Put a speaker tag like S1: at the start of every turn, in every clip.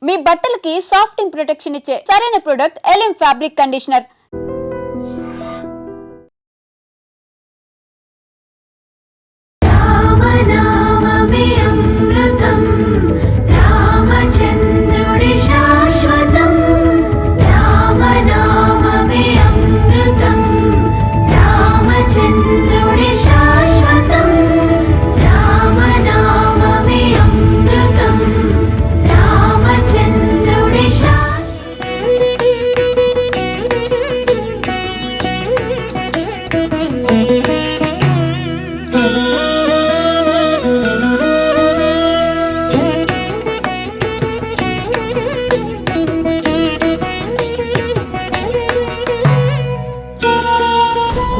S1: మీ బట్టలకి సాఫ్టింగ్ ప్రొటెక్షన్ ఇచ్చే సరైన ప్రొడక్ట్ ఎలిమ్ ఫ్యాబ్రిక్ కండిషనర్.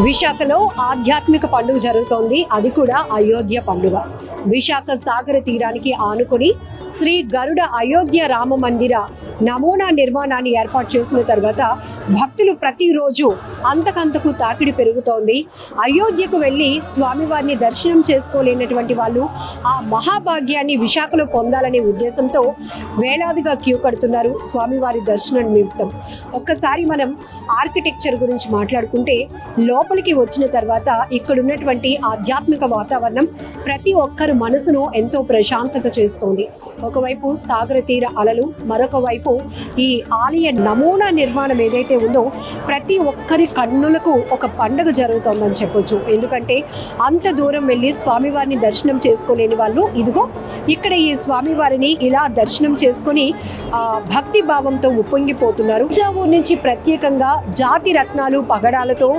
S2: విశాఖలో ఆధ్యాత్మిక పండుగ జరుగుతోంది. అది కూడా అయోధ్య పండుగ. విశాఖ సాగర తీరానికి ఆనుకొని శ్రీ గరుడ అయోధ్య రామ మందిర నమూనా నిర్మాణాన్ని ఏర్పాటు చేసిన తర్వాత భక్తులు ప్రతిరోజు అంతకంతకు తాకిడి పెరుగుతోంది. అయోధ్యకు వెళ్ళి స్వామివారిని దర్శనం చేసుకోలేనటువంటి వాళ్ళు ఆ మహాభాగ్యాన్ని విశాఖలో పొందాలనే ఉద్దేశంతో వేలాదిగా క్యూ కడుతున్నారు స్వామివారి దర్శనం నిమిత్తం. ఒక్కసారి మనం ఆర్కిటెక్చర్ గురించి మాట్లాడుకుంటే లోపలికి వచ్చిన తర్వాత ఇక్కడ ఉన్నటువంటి ఆధ్యాత్మిక వాతావరణం ప్రతి ఒక్కరు మనసును ఎంతో ప్రశాంతత చేస్తోంది. ఒకవైపు సాగర తీర అలలు, మరొక వైపు ఈ ఆలయ నమూనా నిర్మాణం ఏదైతే ఉందో ప్రతి ఒక్కరి కన్నులకు ఒక పండుగ జరుగుతోందని చెప్పొచ్చు. ఎందుకంటే అంత దూరం వెళ్ళి స్వామివారిని దర్శనం చేసుకోలేని వాళ్ళు ఇదిగో ఇక్కడ ఈ స్వామివారిని ఇలా దర్శనం చేసుకొని భక్తి భావంతో ఉప్పొంగిపోతున్నారు. తంజావూరు నుంచి ప్రత్యేకంగా జాతి రత్నాలు పగడాలతో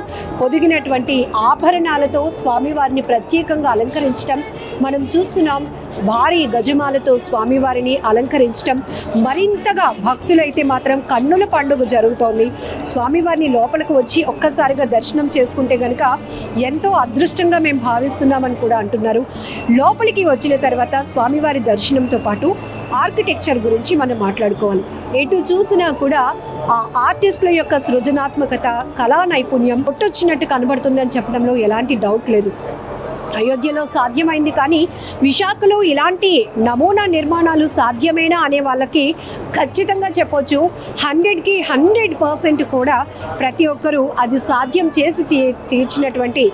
S2: పొదిగినటువంటి ఆభరణాలతో స్వామివారిని ప్రత్యేకంగా అలంకరించడం మనం చూస్తున్నాం. భారీ గజమాలతో స్వామివారిని అలంకరించడం మరింతగా భక్తులైతే మాత్రం కన్నుల పండుగ జరుగుతోంది. స్వామివారిని లోపలికి వచ్చి ఒక్కసారిగా దర్శనం చేసుకుంటే కనుక ఎంతో అదృష్టంగా మేము భావిస్తున్నామని కూడా అంటున్నారు. లోపలికి వచ్చిన తర్వాత స్వామివారి దర్శనంతో పాటు ఆర్కిటెక్చర్ గురించి మనం మాట్లాడుకోవాలి. ఎటు చూసినా కూడా ఆ ఆర్టిస్టుల యొక్క సృజనాత్మకత, కళా నైపుణ్యం కొట్టొచ్చినట్టు కనబడుతుందని చెప్పడంలో ఎలాంటి డౌట్ లేదు. అయోధ్యలో సాధ్యమైంది, కానీ విశాఖలో ఇలాంటి నమూనా నిర్మాణాలు సాధ్యమేనా అనే వాళ్ళకి ఖచ్చితంగా చెప్పొచ్చు. 100కి 100% కూడా ప్రతి ఒక్కరూ అది సాధ్యం చేసి తీర్చినటువంటి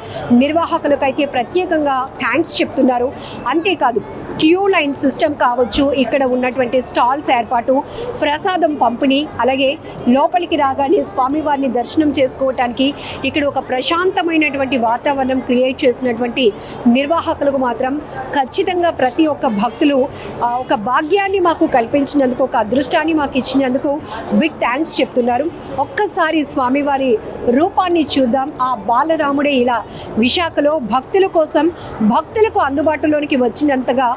S2: నిర్వాహకులకైతే ప్రత్యేకంగా థ్యాంక్స్ చెప్తున్నారు. అంతేకాదు క్యూ లైన్ సిస్టమ్ కావచ్చు, ఇక్కడ ఉన్నటువంటి స్టాల్స్ ఏర్పాటు, ప్రసాదం పంపిణీ, అలాగే లోపలికి రాగానే స్వామివారిని దర్శనం చేసుకోవటానికి ఇక్కడ ఒక ప్రశాంతమైనటువంటి వాతావరణం క్రియేట్ చేసినటువంటి నిర్వాహకులకు మాత్రం ఖచ్చితంగా ప్రతి ఒక్క భక్తులు ఒక భాగ్యాన్ని మాకు కల్పించినందుకు, ఒక అదృష్టాన్ని మాకు ఇచ్చినందుకు బిగ్ థ్యాంక్స్ చెప్తున్నారు. ఒక్కసారి స్వామివారి రూపాన్ని చూద్దాం. ఆ బాలరాముడే ఇలా విశాఖలో భక్తుల కోసం, భక్తులకు అందుబాటులోనికి వచ్చినంతగా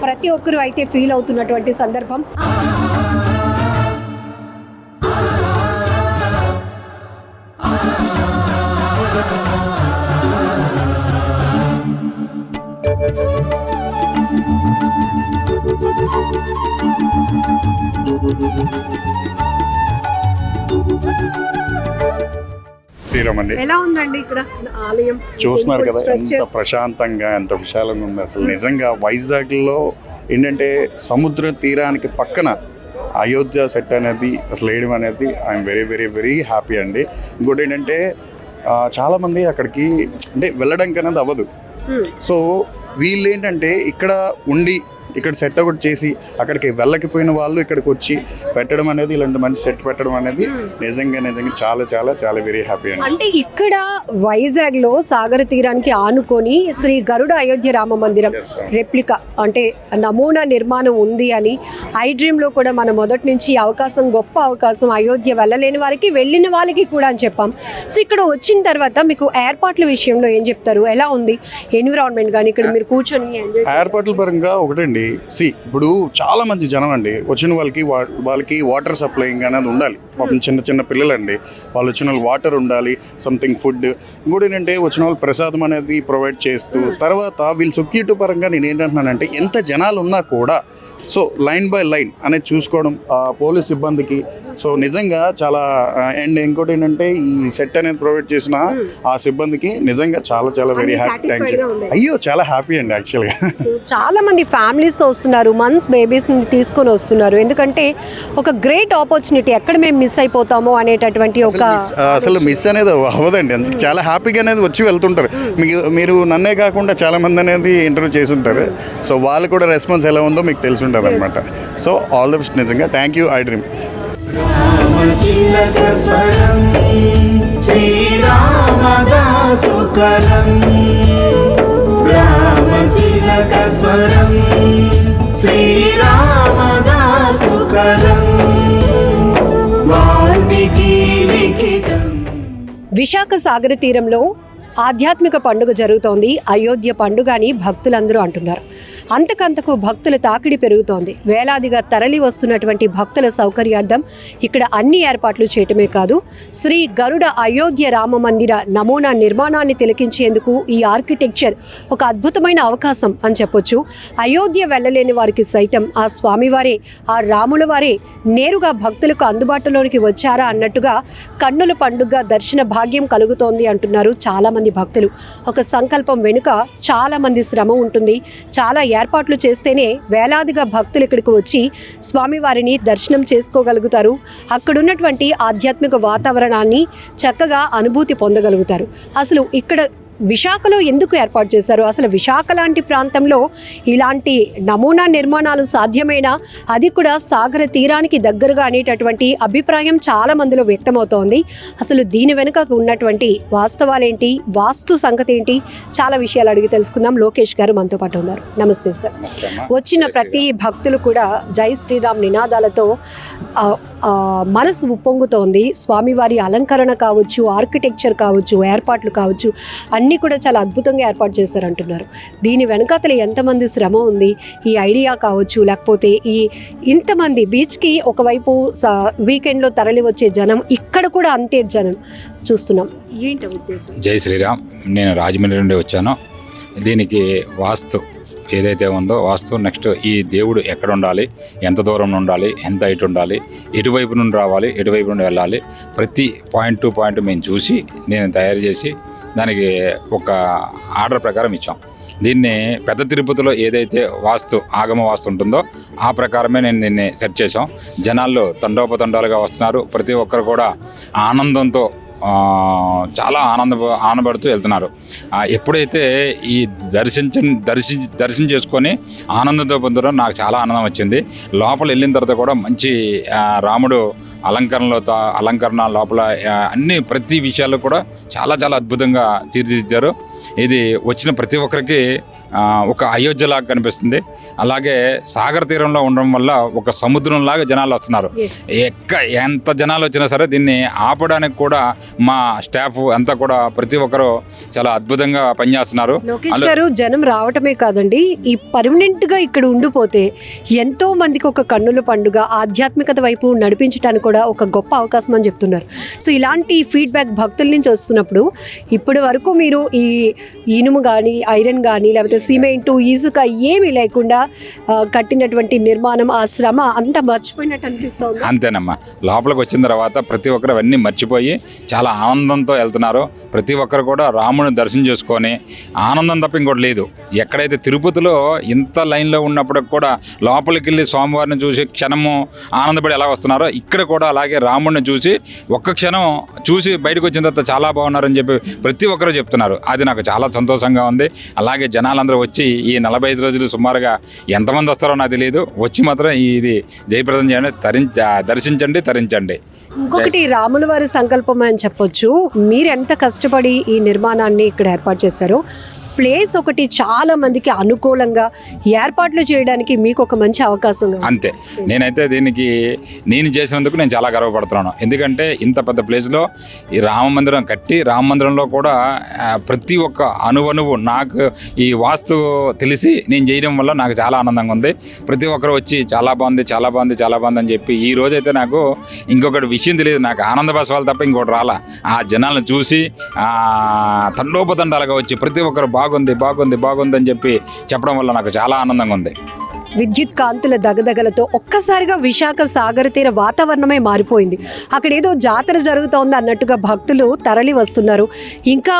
S2: ప్రతి ఒక్కరూ అయితే ఫీల్ అవుతున్నటువంటి సందర్భం. ఎలా ఉందండి ఇక్కడ ఆలయం?
S3: చూస్తున్నారు కదా ఎంత ప్రశాంతంగా, ఎంత విశాలంగా ఉంది. అసలు నిజంగా వైజాగ్ లో ఏంటంటే సముద్ర తీరానికి పక్కన అయోధ్య సెట్ అనేది అసలు వేయడం అనేది I'm very very very happy అండి. ఇంకోటి ఏంటంటే చాలామంది అక్కడికి అంటే వెళ్ళడానికి అనేది అవ్వదు. సో వీళ్ళు ఏంటంటే ఇక్కడ ఉండి ఇక్కడ సెట్ ఒకటి చేసి అక్కడికి వెళ్ళకపోయిన వాళ్ళు ఇక్కడికి వచ్చి పెట్టడం అనేది, ఇలాంటి మంచి సెట్ పెట్టడం అనేది నిజంగా నిజంగా చాలా చాలా చాలా వెరీ హ్యాపీ అండి.
S2: అంటే ఇక్కడ వైజాగ్ లో సాగర తీరానికి ఆనుకొని శ్రీ గరుడ అయోధ్య రామ మందిరం రెప్లికా అంటే నమూనా నిర్మాణం ఉంది అని ఐ డ్రీమ్ లో కూడా మనం మొదటి నుంచి అవకాశం, గొప్ప అవకాశం, అయోధ్య వెళ్ళలేని వారికి, వెళ్ళిన వాళ్ళకి కూడా అని చెప్పాం. సో ఇక్కడ వచ్చిన తర్వాత మీకు ఏర్పాట్ల విషయంలో ఏం చెప్తారు? ఎలా ఉంది ఎన్విరాన్మెంట్ కానీ ఇక్కడ మీరు కూర్చొని
S3: ఏర్పాట్ల పరంగా ఒకటండి. ఇప్పుడు చాలా మంది జనం అండి వచ్చిన వాళ్ళకి వాటర్ సప్లైయింగ్ అనేది ఉండాలి. పాపం చిన్న చిన్న పిల్లలండి, వాళ్ళు వచ్చిన వాళ్ళు వాటర్ ఉండాలి, సంథింగ్ ఫుడ్. ఇంకోటి ఏంటంటే వచ్చిన వాళ్ళు ప్రసాదం అనేది ప్రొవైడ్ చేస్తూ, తర్వాత వీళ్ళు సెక్యూరిటీ పరంగా నేను ఏంటంటున్నానంటే ఎంత జనాలు ఉన్నా కూడా సో లైన్ బై లైన్ అనేది చూసుకోవడం, పోలీస్ సిబ్బందికి సో నిజంగా చాలా అండ్ ఇంకోటి ఏంటంటే ఈ సెట్ అనేది ప్రొవైడ్ చేసిన ఆ సిబ్బందికి నిజంగా చాలా చాలా వెరీ హ్యాపీ. Thank you. అయ్యో చాలా హ్యాపీ అండి యాక్చువల్గా.
S2: చాలా మంది ఫ్యామిలీస్తో వస్తున్నారు, మంత్స్ బేబీస్ని తీసుకొని వస్తున్నారు, ఎందుకంటే ఒక గ్రేట్ ఆపర్చునిటీ, ఎక్కడ మేము మిస్ అయిపోతామో అనేటటువంటి ఒక
S3: అసలు మిస్ అనేది అవ్వదండి. చాలా హ్యాపీగా అనేది వచ్చి వెళ్తుంటారు. మీరు నన్నే కాకుండా చాలా మంది అనేది ఇంటర్వ్యూ చేసి ఉంటారు. సో వాళ్ళు కూడా రెస్పాన్స్ ఎలా ఉందో మీకు తెలిసి ఉంటుంది అనమాట. So all the best. నిజంగా thank you I dream.
S2: Visakha సాగర తీరంలో ఆధ్యాత్మిక పండుగ జరుగుతోంది, అయోధ్య పండుగ అని భక్తులందరూ అంటున్నారు. అంతకంతకు భక్తుల తాకిడి పెరుగుతోంది. వేలాదిగా తరలి వస్తున్నటువంటి భక్తుల సౌకర్యార్థం ఇక్కడ అన్ని ఏర్పాట్లు చేయటమే కాదు, శ్రీ గరుడ అయోధ్య రామ మందిర నమూనా నిర్మాణాన్ని తిలకించేందుకు ఈ ఆర్కిటెక్చర్ ఒక అద్భుతమైన అవకాశం అని చెప్పొచ్చు. అయోధ్య వెళ్ళలేని వారికి సైతం ఆ స్వామివారే, ఆ రాముల వారే నేరుగా భక్తులకు అందుబాటులోనికి వచ్చారా అన్నట్టుగా కన్నుల పండుగ దర్శన భాగ్యం కలుగుతోంది అంటున్నారు చాలా మంది భక్తులు. ఒక సంకల్పం వెనుక చాలా మంది శ్రమ ఉంటుంది. చాలా ఏర్పాట్లు చేస్తేనే వేలాదిగా భక్తులు ఇక్కడికి వచ్చి స్వామివారిని దర్శనం చేసుకోగలుగుతారు. అక్కడున్నటువంటి ఆధ్యాత్మిక వాతావరణాన్ని చక్కగా అనుభూతి పొందగలుగుతారు. అసలు ఇక్కడ విశాఖలో ఎందుకు ఏర్పాటు చేశారు? అసలు విశాఖ లాంటి ప్రాంతంలో ఇలాంటి నమూనా నిర్మాణాలు సాధ్యమేనా, అది కూడా సాగర తీరానికి దగ్గరగా అనేటటువంటి అభిప్రాయం చాలా మందిలో వ్యక్తమవుతోంది. అసలు దీని వెనుక ఉన్నటువంటి వాస్తవాలేంటి, వాస్తు సంగతి ఏంటి, చాలా విషయాలు అడిగి తెలుసుకుందాం. లోకేష్ గారు మనతో పాటు ఉన్నారు. నమస్తే సార్. వచ్చిన ప్రతి భక్తులు కూడా జై శ్రీరామ్ నినాదాలతో మనసు ఉప్పొంగుతోంది. స్వామివారి అలంకరణ కావచ్చు, ఆర్కిటెక్చర్ కావచ్చు, ఏర్పాట్లు కావచ్చు, అన్నీ కూడా చాలా అద్భుతంగా ఏర్పాటు చేశారంటున్నారు. దీని వెనకాతల ఎంతమంది శ్రమ ఉంది, ఈ ఐడియా కావచ్చు, లేకపోతే ఈ ఇంతమంది బీచ్కి ఒకవైపు వీకెండ్లో తరలి వచ్చే జనం, ఇక్కడ కూడా అంతే జనం చూస్తున్నాం. ఏంటి ఉద్దేశం?
S4: జై శ్రీరామ్. నేను రాజమండ్రి నుండి వచ్చాను. దీనికి వాస్తు ఏదైతే ఉందో వాస్తు, నెక్స్ట్ ఈ దేవుడు ఎక్కడ ఉండాలి, ఎంత దూరం ఉండాలి, ఎంత హైట్ ఉండాలి, ఎటువైపు నుండి రావాలి, ఎటువైపు నుండి వెళ్ళాలి, ప్రతి పాయింట్ టు పాయింట్ మేము చూసి నేను తయారు చేసి దానికి ఒక ఆర్డర్ ప్రకారం ఇచ్చాం. దీన్ని పెద్ద తిరుపతిలో ఏదైతే వాస్తు ఆగమ వాస్తు ఉంటుందో ఆ ప్రకారమే నేను దీన్ని సెట్ చేసాం. జనాల్లో తండోపతండాలుగా వస్తున్నారు. ప్రతి ఒక్కరు కూడా ఆనందంతో చాలా ఆనందపడుతూ వెళ్తున్నారు. ఎప్పుడైతే ఈ దర్శనం చేసుకొని ఆనందంతో పొందడం నాకు చాలా ఆనందం వచ్చింది. లోపల వెళ్ళిన తర్వాత కూడా మంచి రాముడు అలంకరణ లోపల అన్ని ప్రతి విషయాలు కూడా చాలా చాలా అద్భుతంగా తీర్చిదిద్దారు. ఇది వచ్చిన ప్రతి ఒక్కరికి ఒక అయోధ్యలాగా కనిపిస్తుంది. అలాగే సాగర తీరంలో ఉండడం వల్ల ఒక సముద్రంలాగా జనాలు వస్తున్నారు. ఎంత జనాలు వచ్చినా సరే దీన్ని ఆపడానికి కూడా మా స్టాఫ్ అంతా కూడా ప్రతి ఒక్కరు చాలా అద్భుతంగా పనిచేస్తున్నారు.
S2: లోకేష్ గారు, జనం రావటమే కాదండి, ఈ పర్మనెంట్ గా ఇక్కడ ఉండిపోతే ఎంతో మందికి ఒక కన్నుల పండుగ ఆధ్యాత్మికత వైపు నడిపించడానికి కూడా ఒక గొప్ప అవకాశం అని చెప్తున్నారు. సో ఇలాంటి ఫీడ్బ్యాక్ భక్తుల నుంచి వస్తున్నప్పుడు ఇప్పటి వరకు మీరు ఈ ఇనుము కానీ, ఐరన్ కానీ, లేకపోతే సిమెంట్, ఇసుక ఏమీ లేకుండా కట్టినటువంటి నిర్మాణం, ఆ శ్రమ అంతా మర్చిపోయినట్టు అనిపిస్తుంది.
S4: అంతేనమ్మా. లోపలికి వచ్చిన తర్వాత ప్రతి ఒక్కరు అవన్నీ మర్చిపోయి చాలా ఆనందంతో వెళ్తున్నారు. ప్రతి ఒక్కరు కూడా రాముని దర్శనం చేసుకొని ఆనందం తప్ప ఇంకోటి లేదు. ఎక్కడైతే తిరుపతిలో ఇంత లైన్లో ఉన్నప్పటికి కూడా లోపలికి వెళ్ళి స్వామివారిని చూసి క్షణము ఆనందపడి ఎలా వస్తున్నారో ఇక్కడ కూడా అలాగే రాముడిని చూసి ఒక్క క్షణం చూసి బయటకు వచ్చిన తర్వాత చాలా బాగున్నారని చెప్పి ప్రతి ఒక్కరు చెప్తున్నారు. అది నాకు చాలా సంతోషంగా ఉంది. అలాగే జనాలందరూ వచ్చి ఈ 45 రోజులు సుమారుగా ఎంతమంది వస్తారో నాకు తెలియదు, వచ్చి మాత్రం ఇది జయప్రదం చేయండి, దర్శించండి, తరించండి.
S2: ఇంకొకటి రాముల వారి సంకల్పం అని చెప్పొచ్చు. మీరు ఎంత కష్టపడి ఈ నిర్మాణాన్ని ఇక్కడ ఏర్పాటు చేశారో, ప్లేస్ ఒకటి చాలా మందికి అనుకూలంగా ఏర్పాట్లు చేయడానికి మీకు ఒక మంచి అవకాశం.
S4: అంతే. నేనైతే దీనికి నేను చేసినందుకు నేను చాలా గర్వపడుతున్నాను. ఎందుకంటే ఇంత పెద్ద ప్లేస్లో ఈ రామ మందిరం కట్టి, రామ మందిరంలో కూడా ప్రతి ఒక్క అణువణువు నాకు ఈ వాస్తు తెలిసి నేను చేయడం వల్ల నాకు చాలా ఆనందంగా ఉంది. ప్రతి ఒక్కరు వచ్చి చాలా బాగుంది, చాలా బాగుంది, చాలా బాగుంది అని చెప్పి ఈ రోజైతే నాకు ఇంకొకటి విషయం తెలియదు, నాకు ఆనంద భాషాలు తప్ప ఇంకోటి రాలా. ఆ జనాలను చూసి తండోపతండాలుగా వచ్చి ప్రతి ఒక్కరు బాగుంది బాగుంది బాగుంది అని చెప్పి చెప్పడం వల్ల నాకు చాలా ఆనందంగా ఉంది.
S2: విద్యుత్ కాంతుల దగదగలతో ఒక్కసారిగా విశాఖ సాగర తీర వాతావరణమే మారిపోయింది. అక్కడ ఏదో జాతర జరుగుతోంది అన్నట్టుగా భక్తులు తరలి వస్తున్నారు. ఇంకా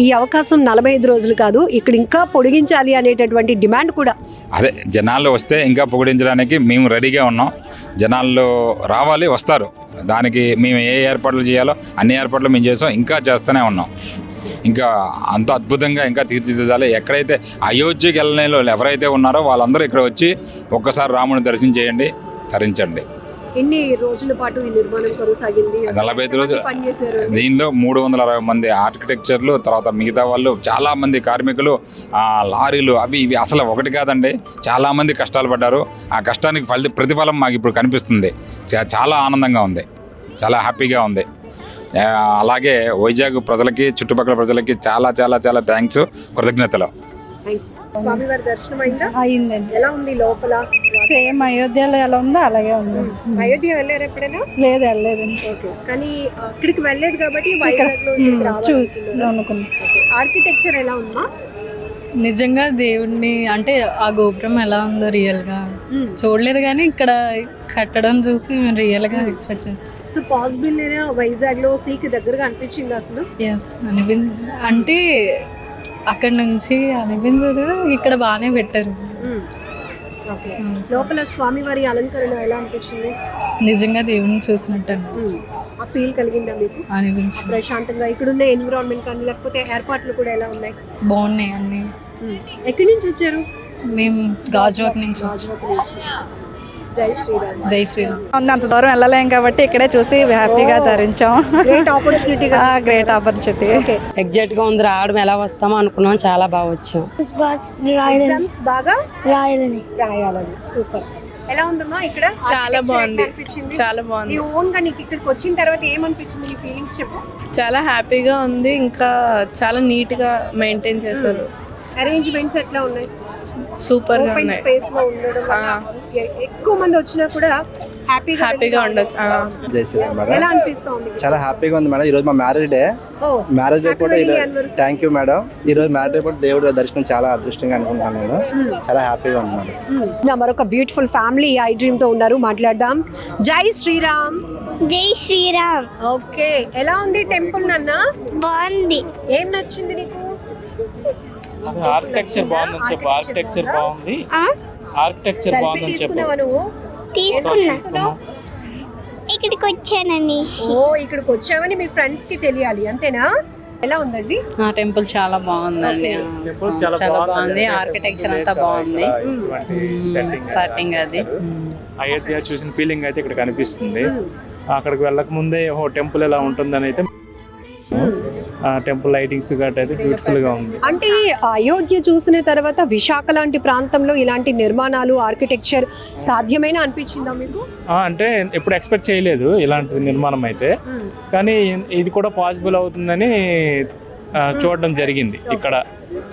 S2: ఈ అవకాశం 45 రోజులు కాదు, ఇక్కడ ఇంకా పొడిగించాలి అనేటటువంటి డిమాండ్ కూడా.
S4: అదే జనాలు వస్తే ఇంకా పొగిడించడానికి మేము రెడీగా ఉన్నాం. జనాల్లో రావాలి, వస్తారు. దానికి మేము ఏ ఏర్పాట్లు చేయాలో అన్ని ఏర్పాట్లు మేము చేసాం, ఇంకా చేస్తూనే ఉన్నాం. ఇంకా అంత అద్భుతంగా ఇంకా తీర్చిదిద్దాలి. ఎక్కడైతే అయోధ్యకి వెళ్ళని వాళ్ళు ఎవరైతే ఉన్నారో వాళ్ళందరూ ఇక్కడ వచ్చి ఒక్కసారి రాముని దర్శనం చేయండి, తరించండి.
S2: ఎన్ని రోజుల పాటు ఈ నిర్మాణం కొనసాగింది?
S4: 45 రోజులు.
S2: పనిచేశారు.
S4: దీనిలో 360 మంది ఆర్కిటెక్చర్లు, తర్వాత మిగతా వాళ్ళు చాలామంది కార్మికులు, లారీలు, అవి ఇవి అసలు ఒకటి కాదండి. చాలామంది కష్టాలు పడ్డారు. ఆ కష్టానికి ప్రతిఫలం మాకు ఇప్పుడు కనిపిస్తుంది. చాలా ఆనందంగా ఉంది, చాలా హ్యాపీగా ఉంది. అలాగే వైజాగ్ ప్రజలకి, చుట్టుపక్కల ప్రజలకి చాలా చాలా చాలా థ్యాంక్స్, కృతజ్ఞతలు.
S2: స్వామివారి దర్శనం అయిందా?
S5: అయిందండి.
S2: ఎలా ఉంది లోపల?
S5: సేమ్ అయోధ్యలో ఎలా ఉందో అలాగే ఉంది.
S2: అయోధ్య వెళ్ళారు ఎప్పుడైనా?
S5: లేదు, వెళ్ళలేదండి.
S2: ఓకే, కానీ అక్కడికి వెళ్ళలేదు కాబట్టి వైజాగ్లో ఇక్కడికి రావాలి
S5: చూసి అనుకున్నాం.
S2: ఆర్కిటెక్చర్ ఎలా ఉందా?
S6: నిజంగా దేవుడిని అంటే ఆ గోపురం ఎలా ఉందో రియల్గా చూడలేదు, కానీ ఇక్కడ కట్టడం చూసి మేము రియల్గా ఎక్స్పెక్ట్ చేస్తాం.
S2: సో పాసిబుల్ వైజాగ్ లో సీకి దగ్గరగా అనిపించింది అసలు?
S6: ఎస్ అనిపించు, అంటే అక్కడ నుంచి అనిపించదు, ఇక్కడ బాగానే పెట్టారు.
S2: ఓకే, లోపల స్వామివారి అలంకరణ ఎలా అనిపించింది?
S6: నిజంగా దేవుడిని చూసినట్టు
S2: ఆ ఫీల్ కలిగిందా మీకు?
S6: అనిపించింది.
S2: ప్రశాంతంగా ఇక్కడున్న ఎన్విరాన్మెంట్ కానీ లేకపోతే ఏర్పాట్లు కూడా ఎలా ఉన్నాయి?
S6: బాగున్నాయి అన్ని.
S2: ఎక్కడి నుంచి వచ్చారు?
S6: మేము గాజువాక్ నుంచి వచ్చాం.
S2: జై శ్రీరామ్.
S6: జై శ్రీరామ్.
S5: అంత దూరం వెళ్ళలేం కాబట్టి ఇక్కడే చూసి హ్యాపీగా ధరించాం.
S2: Great opportunity.
S5: Great opportunity.
S2: Okay,
S7: exact గా ఉంది, రావడం ఎలా వస్తామో అనుకున్నాం, చాలా బాగా వచ్చాం.
S2: ఎగ్జామ్స్ బాగా రాయాలని. సూపర్. ఎలా ఉందమ్మా ఇక్కడ?
S8: చాలా బాగుంది, చాలా బాగుంది.
S2: నీ ఓన్ గా నీకు ఇక్కడికి వచ్చిన తర్వాత ఏమనిపించింది? నీ ఫీలింగ్స్ చెప్పు.
S8: చాలా హ్యాపీగా ఉంది, ఇంకా చాలా నీట్ గా మెయింటైన్ చేశారు.
S2: అరేంజ్మెంట్స్ ఎట్లా ఉన్నాయి?
S8: సూపర్ గా
S2: ఓపెన్
S8: ఉన్నాయి,
S2: స్పేస్ లో ఉండడం వల్ల ఎక్కువ మంది వచ్చినా కూడా
S8: హ్యాపీగా ఉండొచ్చు.
S9: జై శ్రీరామ్ మేడం.
S2: ఎలా అనిపిస్తుంది?
S9: చాలా హ్యాపీగా ఉంది మేడం. ఈరోజు మా మ్యారేజ్ డే. మ్యారేజ్ డే కూడా థ్యాంక్ యూ మేడం. ఈరోజు మ్యారేజ్ డే కూడా దేవుడి దర్శనం చాలా అదృష్టంగా అనుకుంటున్నాను నేను. చాలా హ్యాపీగా ఉంది మేడం.
S2: నా మరొక బ్యూటిఫుల్ ఫ్యామిలీ ఐ డ్రీమ్ తో ఉన్నారు, మాట్లాడదాం. జై శ్రీరామ్.
S10: జై శ్రీరామ్.
S2: ఓకే, ఎలా ఉంది టెంపుల్ నాన్న?
S10: బాగుంది.
S2: ఏం నచ్చింది నీకు?
S11: ఆర్కిటెక్చర్ బాగుందని చెప్పు. ఆర్కిటెక్చర్ బాగుంది, ఆర్కిటెక్చర్ బాగుందని చెప్పు.
S2: తీసుకున్నావా నువ్వు?
S10: తీసుకున్నా. ఇక్కడికి వచ్చానని.
S2: ఓ, ఇక్కడికి వచ్చావని మీ ఫ్రెండ్స్ కి తెలియాలి, అంతేనా? ఎలా ఉందండి?
S6: ఆ టెంపుల్ చాలా బాగుందండి. చాలా బాగుంది, ఆర్కిటెక్చర్ అంతా బాగుంది, సెట్టింగ్ అది.
S11: అయోధ్య చూసిన ఫీలింగ్ అయితే ఇక్కడ కనిపిస్తుంది. అక్కడికి వెళ్ళక ముందే ఓ టెంపుల్ ఎలా ఉంటుందని అయితే టెంపుల్ లైటింగ్స్ గట్రా అయితే బ్యూటిఫుల్ గా ఉంది.
S2: అంటే అయోధ్య చూసిన తర్వాత విశాఖ లాంటి ప్రాంతంలో ఇలాంటి నిర్మాణాలు, ఆర్కిటెక్చర్ సాధ్యమైన అనిపించిందా మీకు?
S11: అంటే ఎప్పుడు ఎక్స్పెక్ట్ చేయలేదు ఇలాంటి నిర్మాణం అయితే, కానీ ఇది కూడా పాసిబుల్ అవుతుందని చూడడం జరిగింది ఇక్కడ.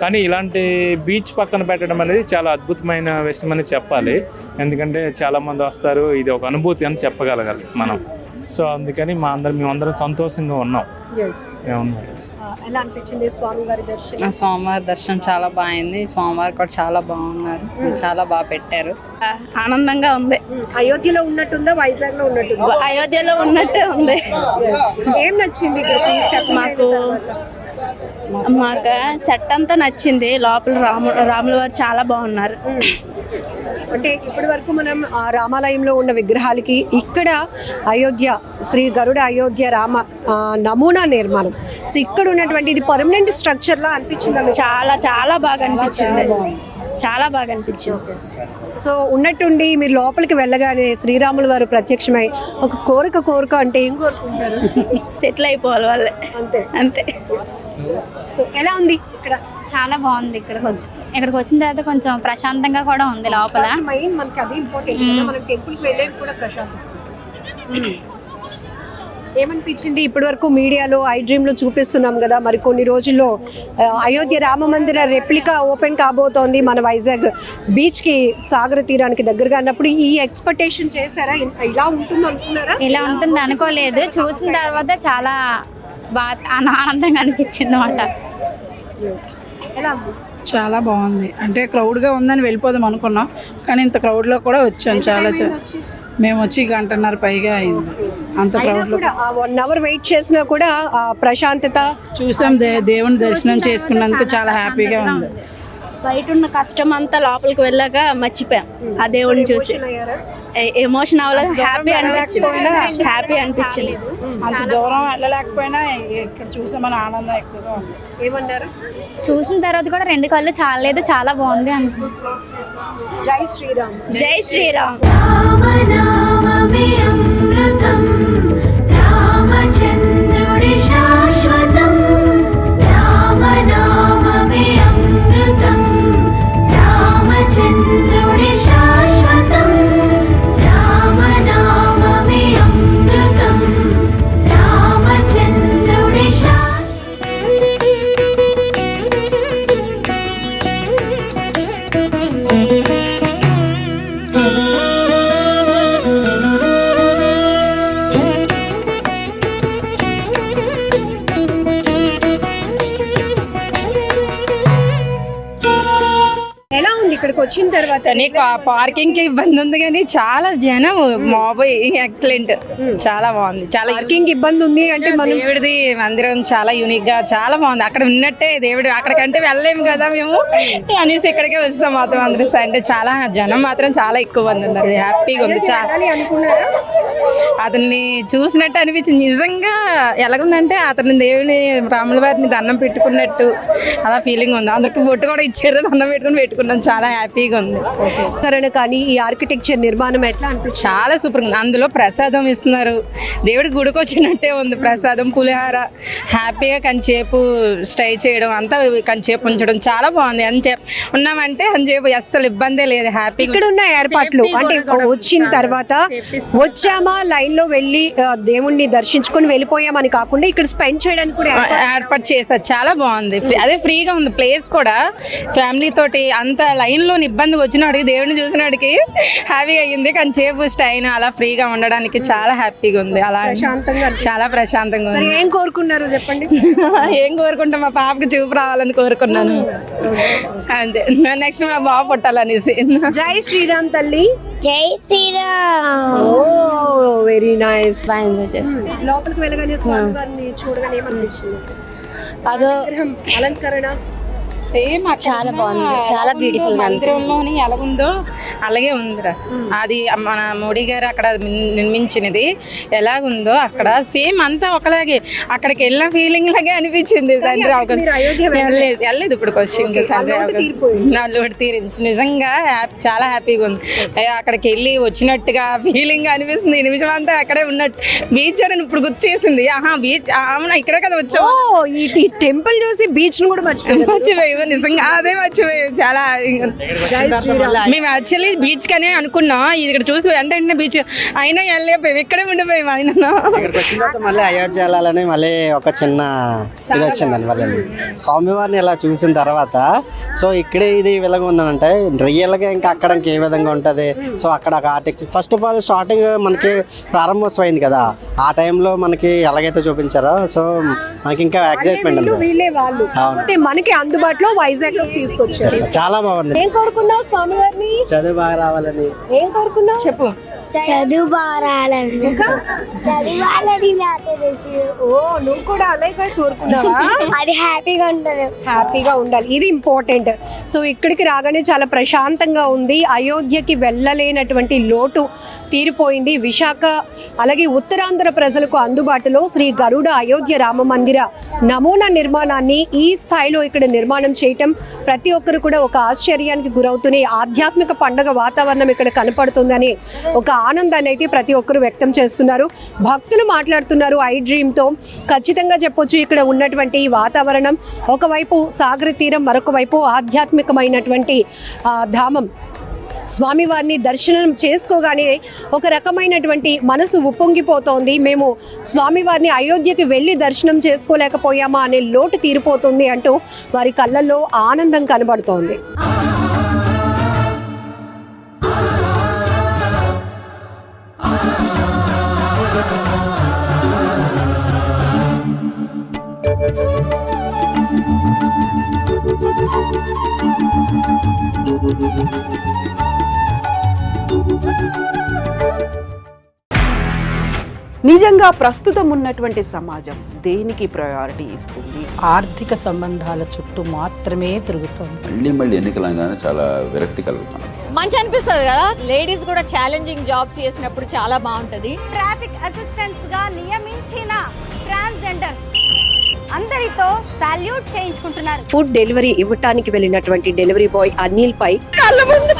S11: కానీ ఇలాంటి బీచ్ పక్కన పెట్టడం అనేది చాలా అద్భుతమైన విషయం అని చెప్పాలి. ఎందుకంటే చాలా మంది వస్తారు, ఇది ఒక అనుభూతి అని చెప్పగలగాలి మనం. సో అందుకని మేమందరం సంతోషంగా ఉన్నాం.
S2: ఎలా అనిపించింది స్వామివారి దర్శనం?
S6: స్వామివారి దర్శనం చాలా బాగుంది. స్వామివారు కూడా చాలా బాగున్నారు, చాలా బాగా పెట్టారు.
S5: ఆనందంగా ఉంది.
S2: అయోధ్యలో ఉన్నట్టుందా, వైజాగ్ లో ఉన్నట్టుందా?
S5: అయోధ్యలో ఉన్నట్టే ఉంది.
S2: ఏం నచ్చింది ఇక్కడ?
S5: మాకు సెట్ అంతా నచ్చింది. లోపల రాముల వారు చాలా బాగున్నారు.
S2: అంటే ఇప్పటి వరకు మనం ఆ రామాలయంలో ఉన్న విగ్రహాలకి ఇక్కడ అయోధ్య శ్రీ గరుడ అయోధ్య రామ నమూనా నిర్మాణం, సో ఇక్కడ ఉన్నటువంటి ఇది పర్మనెంట్ స్ట్రక్చర్ లా అనిపించింది.
S5: చాలా చాలా బాగా అనిపించింది, చాలా బాగా అనిపించింది.
S2: సో ఉన్నట్టుండి మీరు లోపలికి వెళ్ళగానే శ్రీరాములు వారు ప్రత్యక్షమై ఒక కోరిక అంటే ఏం కోరుకుంటారు?
S5: సెటిల్ అయిపోవాలి వాళ్ళే,
S2: అంతే
S5: అంతే.
S2: సో ఎలా ఉంది ఇక్కడ?
S10: చాలా బాగుంది. ఇక్కడికి వచ్చిన తర్వాత కొంచెం ప్రశాంతంగా కూడా ఉంది లోపల.
S2: మెయిన్ మనకి అది ఇంపార్టెంట్. మనం టెంపుల్కి వెళ్ళేది కూడా ప్రశాంతంగా. ఏమనిపించింది? ఇప్పటి వరకు మీడియాలో ఐ డ్రీమ్లో చూపిస్తున్నాం కదా, మరి కొన్ని రోజుల్లో అయోధ్య రామ మందిర రెప్లికా ఓపెన్ కాబోతోంది మన వైజాగ్ బీచ్కి, సాగర తీరానికి దగ్గరగా అన్నప్పుడు ఈ ఎక్స్పెక్టేషన్ చేశారా? ఇలా ఉంటుంది అనుకున్నారా?
S10: ఇలా ఉంటుంది అనుకోలేదు. చూసిన తర్వాత చాలా బాగా ఆనందంగా అనిపించింది అన్నమాట.
S2: ఎలా ఉంది?
S6: చాలా బాగుంది. అంటే క్రౌడ్గా ఉందని వెళ్ళిపోదాం అనుకున్నాం, కానీ ఇంత క్రౌడ్లో కూడా వచ్చాం. మేము వచ్చి గంటన్నర పైగా అయింది. అంత క్రౌడ్లో
S2: 1 అవర్ వెయిట్ చేసినా కూడా ఆ ప్రశాంతత
S6: చూసాం. దేవుని దర్శనం చేసుకున్నందుకు చాలా హ్యాపీగా ఉంది.
S5: బయట ఉన్న కష్టం అంతా లోపలికి వెళ్ళాక మర్చిపోయాం ఆ దేవుడిని చూసి. ఎమోషన్ అవ్వలేదు, హ్యాపీ అనిపించింది.
S6: అంత దూరం వెళ్ళలేకపోయినా ఇక్కడ చూసామని ఆనందం ఎక్కువగా ఉంది.
S2: ఏమన్నారు?
S10: చూసిన తర్వాత కూడా 2 కళ్ళు చాలలేదు, చాలా బాగుంది అనిపిస్తుంది.
S2: జై శ్రీరామ్.
S5: జై శ్రీరామ్.
S12: రామచంద్రుడి శాశ్వతం, రామనామమే అమృతం, రామచంద్రుడి శాశ్వతం, రామనామమే అమృతం, రామచంద్రుడి
S2: ఎలా ఉంది ఇక్కడికి వచ్చిన తర్వాత?
S7: పార్కింగ్ కి ఇబ్బంది ఉంది కానీ చాలా జనం మాబోయ్ ఎక్సలెంట్, చాలా బాగుంది. చాలా
S2: పార్కింగ్ ఇబ్బంది ఉంది అంటే మనం
S7: దేవుడిది మందిరం చాలా యూనిక్ గా చాలా బాగుంది. అక్కడ ఉన్నట్టే దేవుడు, అక్కడికంటే వెళ్ళలేము కదా మేము అనేసి ఇక్కడికే వస్తాం మాత్రం అందరూ. అంటే చాలా జనం మాత్రం చాలా ఎక్కువ మంది ఉన్నారు. హ్యాపీగా ఉంది.
S2: అనుకున్నారా?
S7: అతన్ని చూసినట్టు అనిపించింది. నిజంగా ఎలాగుందంటే అతని దేవుని రాముల వారిని దండం పెట్టుకున్నట్టు అలా ఫీలింగ్ ఉంది. అందరికి బొట్టు కూడా ఇచ్చారు, దండం పెట్టుకున్నాం. చాలా హ్యాపీగా ఉంది.
S2: కానీ ఈ ఆర్కిటెక్చర్ నిర్మాణం ఎట్లా అనిపించింది?
S7: చాలా సూపర్ ఉంది. అందులో ప్రసాదం ఇస్తున్నారు, దేవుడి గుడికి వచ్చినట్టే ఉంది. ప్రసాదం, పులిహార, హ్యాపీగా కంచేపు స్టే చేయడం, అంతా కంచేపు ఉంచడం చాలా బాగుంది. అంచేపు ఉన్నామంటే అంచేపు అస్సలు ఇబ్బందే లేదు. హ్యాపీగా
S2: ఇక్కడ ఉన్న ఏర్పాట్లు అంటే వచ్చిన తర్వాత వచ్చామా లైన్ లో వెళ్ళి దేవుణ్ణి దర్శించుకొని వెళ్ళిపోయామని కాకుండా ఇక్కడ స్పెండ్ చేయడానికి కూడా
S7: ఏర్పాటు చేశారు. చాలా బాగుంది. అదే ఫ్రీగా ఉంది ప్లేస్ కూడా. ఫ్యామిలీ తోటి అంత లైన్ లో ఇబ్బంది వచ్చినాడికి దేవుడిని చూసినాడికి హ్యాపీగా అయ్యింది. కానీ చేపు స్టైన్ అలా ఫ్రీగా ఉండడానికి చాలా హ్యాపీగా ఉంది. అలా చాలా ప్రశాంతంగా ఉంది.
S2: ఏం కోరుకున్నారు చెప్పండి?
S7: ఏం కోరుకుంటా, మా పాపకి చూపు రావాలని కోరుకున్నాను అంతే. నెక్స్ట్ మా బాబు పుట్టాలనేసి.
S2: జై శ్రీరామ్ తల్లి.
S10: జై శ్రీరామ్.
S2: ఓ వెరీ నైస్.
S10: బాగా ఎంజాయ్ చేస్తాం.
S2: లోపలికి వెళ్ళగానే స్వామి వారిని చూడగానే ఏమనిపిస్తుంది?
S10: అదో
S2: అలంకరణ
S7: సేమ్
S10: చాలా బాగుంది, చాలా బ్యూటిఫుల్.
S7: మందిరంలోని ఎలా ఉందో అలాగే ఉందిరా. అది మన మోడీ గారు అక్కడ నిర్మించినది ఎలాగుందో అక్కడ సేమ్ అంతా ఒకలాగే. అక్కడికి వెళ్ళిన ఫీలింగ్ లాగే అనిపించింది. తండ్రి వెళ్ళలేదు ఇప్పుడు క్వశ్చన్ నా లోటు తీరించి. నిజంగా చాలా హ్యాపీగా ఉంది. అక్కడికి వెళ్ళి వచ్చినట్టుగా ఫీలింగ్ అనిపిస్తుంది. ఈ నిమిషం అంతా అక్కడే ఉన్నట్టు. బీచ్ అని ఇప్పుడు గుర్తు చేసింది. బీచ్ అవునా, ఇక్కడే కదా వచ్చావు.
S2: ఈ టెంపుల్ చూసి బీచ్ కూడా
S7: మర్చిపోయి నిజంగా అదే మర్చిపోయాం. చాలా మేము యాక్చువల్లీ బీచ్ కనే అనుకున్నాం. ఇక్కడ చూసి వెంటనే బీచ్ అయినా వెళ్ళిపోయాం, ఇక్కడే ఉండిపోయాం. ఆయన
S9: మళ్ళీ అయోధ్య వెళ్ళాలని మళ్ళీ ఒక చిన్న ఇది వచ్చిందని మళ్ళీ స్వామివారిని ఇలా చూసిన తర్వాత సో ఇక్కడే ఇది విధంగా ఉందనంటే రియల్గా ఇంకా అక్కడ ఏ విధంగా ఉంటుంది. సో అక్కడ ఆర్టిక్ట్ ఫస్ట్ ఆఫ్ ఆల్ స్టార్టింగ్ మనకి ప్రారంభోత్సవం అయింది కదా, ఆ టైంలో మనకి ఎలాగైతే చూపించారో సో మనకి ఇంకా ఎక్సైట్మెంట్ ఉంది.
S2: మనకి అందుబాటులో వైజాగ్ లో తీసుకొచ్చారు.
S9: చాలా బాగుంది.
S2: ఏం కోరుకున్నావు స్వామి వారిని?
S9: చదువు బాగా రావాలని.
S2: ఏం కోరుకున్నావు చెప్పు?
S10: చదువు బాగాలని.
S2: ఓ నువ్వు కూడా అలాగే కోరుకున్నావా?
S10: అది హ్యాపీగా ఉంటుంది.
S2: హ్యాపీగా ఉండాలి, ఇది ఇంపార్టెంట్. సో ఇక్కడికి రాగానే చాలా ప్రశాంతంగా ఉంది. అయోధ్యకి వెళ్ళలేనటువంటి లోటు తీరిపోయింది. విశాఖ అలాగే ఉత్తరాంధ్ర ప్రజలకు అందుబాటులో శ్రీ గరుడ అయోధ్య రామ మందిర నమూనా నిర్మాణాన్ని ఈ స్థాయిలో ఇక్కడ నిర్మాణం చేయటం ప్రతి ఒక్కరు కూడా ఒక ఆశ్చర్యానికి గురవుతూనే ఆధ్యాత్మిక పండుగ వాతావరణం ఇక్కడ కనపడుతుందని ఒక ఆనందాన్ని అయితే ప్రతి ఒక్కరు వ్యక్తం చేస్తున్నారు. భక్తులు మాట్లాడుతున్నారు ఐ డ్రీమ్తో. ఖచ్చితంగా చెప్పొచ్చు ఇక్కడ ఉన్నటువంటి వాతావరణం ఒకవైపు సాగర తీరం, మరొక వైపు ఆధ్యాత్మికమైనటువంటి ధామం. స్వామివారిని దర్శనం చేసుకోగానే ఒక రకమైనటువంటి మనసు ఉప్పొంగిపోతోంది. మేము స్వామివారిని అయోధ్యకి వెళ్ళి దర్శనం చేసుకోలేకపోయామా అనే లోటు తీరిపోతుంది అంటూ వారి కళ్ళల్లో ఆనందం కనబడుతోంది.
S13: నిజంగా ప్రస్తుతం ఉన్నటువంటి సమాజం దేనికి ప్రయారిటీ ఇస్తుంది?
S14: ఆర్థిక సంబంధాల చుట్టూ మాత్రమే తిరుగుతుంది.
S15: మళ్ళీ ఎన్నికలంగానే చాలా విరక్తి కలుగుతాం.
S16: మంచి అనిపిస్తుంది కదా, లేడీస్ కూడా ఛాలెంజింగ్ జాబ్స్ చేసినప్పుడు చాలా బాగుంటది.
S17: ట్రాఫిక్ అసిస్టెంట్స్ గా నియమించిన ట్రాన్స్జెండర్స్ అందరితో సాల్యూట్ చేయించుకుంటున్నారు.
S2: ఫుడ్ డెలివరీ ఇవ్వటానికి వెళ్ళినటువంటి డెలివరీ బాయ్ అనిల్ పై
S17: కళ్ళ ముందు